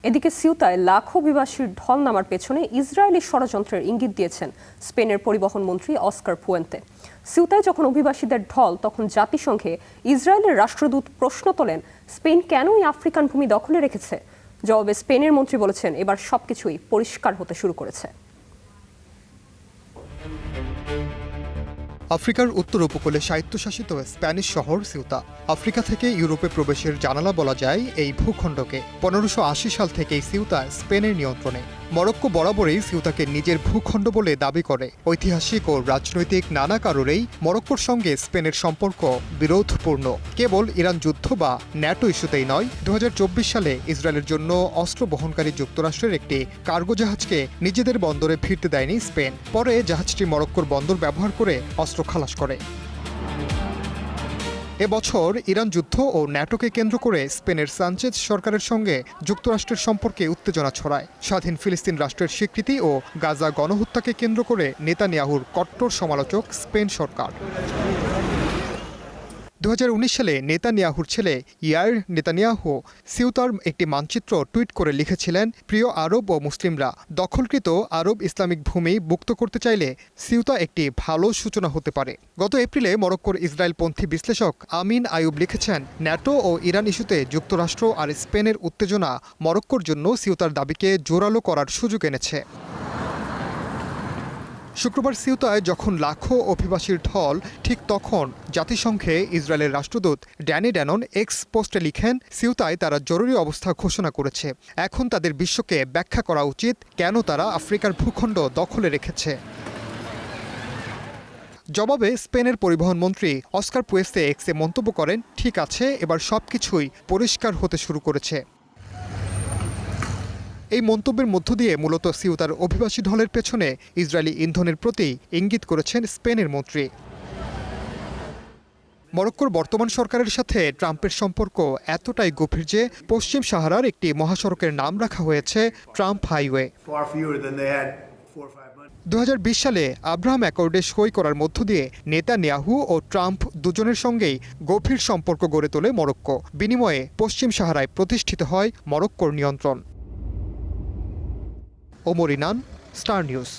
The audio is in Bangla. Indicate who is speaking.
Speaker 1: এদিকে সিউতায় লাখো অভিবাসীর ঢল নামার পেছনে ইসরায়েলি ষড়যন্ত্রের ইঙ্গিত দিয়েছেন স্পেনের পরিবহন মন্ত্রী অস্কার পুয়েন্তে। সিউতায় যখন অভিবাসীদের ঢল, তখন জাতিসংঘে ইসরায়েলের রাষ্ট্রদূত প্রশ্ন তোলেন, স্পেন কেন এই আফ্রিকান ভূমি দখলে রেখেছে। জবাবে স্পেনের মন্ত্রী বলেছেন, এবার সবকিছুই পরিষ্কার হতে শুরু করেছে।
Speaker 2: আফ্রিকার উত্তর উপকূলে স্বায়ত্তশাসিত স্প্যানিশ শহর সিউতা। আফ্রিকা থেকে ইউরোপে প্রবেশের জানালা বলা যায় এই ভূখণ্ডকে। 1580 সাল থেকেই সিউতা স্পেনের নিয়ন্ত্রণে। মরক্কো বরাবরই সিউতাকে নিজের ভূখণ্ড বলে দাবি করে। ঐতিহাসিক ও রাজনৈতিক নানা কারণেই মরক্কোর সঙ্গে স্পেনের সম্পর্ক বিরোধপূর্ণ। কেবল ইরান যুদ্ধ বা ন্যাটো ইস্যুতেই নয়, 2024 সালে ইসরায়েলের জন্য অস্ত্র বহনকারী যুক্তরাষ্ট্রের একটি কার্গো জাহাজকে নিজেদের বন্দরে ফিরতে দেয়নি স্পেন। পরে জাহাজটি মরক্কোর বন্দর ব্যবহার করে অস্ত্র খালাস করে। এবছর ইরান যুদ্ধ ও ন্যাটোকে কেন্দ্র করে স্পেনের সানচেজ সরকারের সঙ্গে যুক্তরাষ্ট্রের সম্পর্কে উত্তেজনা ছড়ায়। স্বাধীন ফিলিস্তিন রাষ্ট্রের স্বীকৃতি ও গাজা গণহত্যাকে কেন্দ্র করে নেতানিয়াহুর কট্টর সমালোচক স্পেন সরকার। 2019 সালে নেতানিয়াহুর ছেলে ইয়াইর নেতানিয়াহু সিউতার একটি মানচিত্র টুইট করে লিখেছিলেন, প্রিয় আরব ও মুসলিমরা, দখলকৃত আরব ইসলামিক ভূমি মুক্ত করতে চাইলে সিউতা একটি ভালো সূচনা হতে পারে। গত এপ্রিলে মরক্কোর ইসরায়েলপন্থী বিশ্লেষক আমিন আয়ুব লিখেছেন, ন্যাটো ও ইরান ইস্যুতে যুক্তরাষ্ট্র আর স্পেনের উত্তেজনা মরক্কোর জন্য সিউতার দাবিকে জোরালো করার সুযোগ এনেছে। শুক্রবার সিউতায় যখন লাখো অভিবাসীর ঢল, ঠিক তখন জাতিসংঘে ইসরায়েলের রাষ্ট্রদূত ড্যানি ড্যানন এক্স পোস্টে লিখেন, সিউতায় তারা জরুরি অবস্থা ঘোষণা করেছে। এখন তাদের বিশ্বকে ব্যাখ্যা করা উচিত কেন তারা আফ্রিকার ভূখণ্ড দখলে রেখেছে। জবাবে স্পেনের পরিবহন মন্ত্রী অস্কার পুয়েন্তে এক্সে মন্তব্য করেন, ঠিক আছে, এবার সবকিছুই পরিষ্কার হতে শুরু করেছে। এই মন্তব্যের মধ্য দিয়ে মূলত সিউতার অভিবাসী ঢলের পেছনে ইসরায়েলি ইন্ধনের প্রতি ইঙ্গিত করেছেন স্পেনের মন্ত্রী। মরক্কোর বর্তমান সরকারের সাথে ট্রাম্পের সম্পর্ক এতটাই গভীর যে পশ্চিম সাহারার একটি মহাসড়কের নাম রাখা হয়েছে ট্রাম্প হাইওয়ে। 2020 সালে আব্রাহাম অ্যাকর্ডে সই করার মধ্য দিয়ে নেতানিয়াহু ও ট্রাম্প দুজনের সঙ্গেই গভীর সম্পর্ক গড়ে তোলে মরক্কো। বিনিময়ে পশ্চিম সাহারায় প্রতিষ্ঠিত হয় মরক্কোর নিয়ন্ত্রণ। Omar Inan, star news.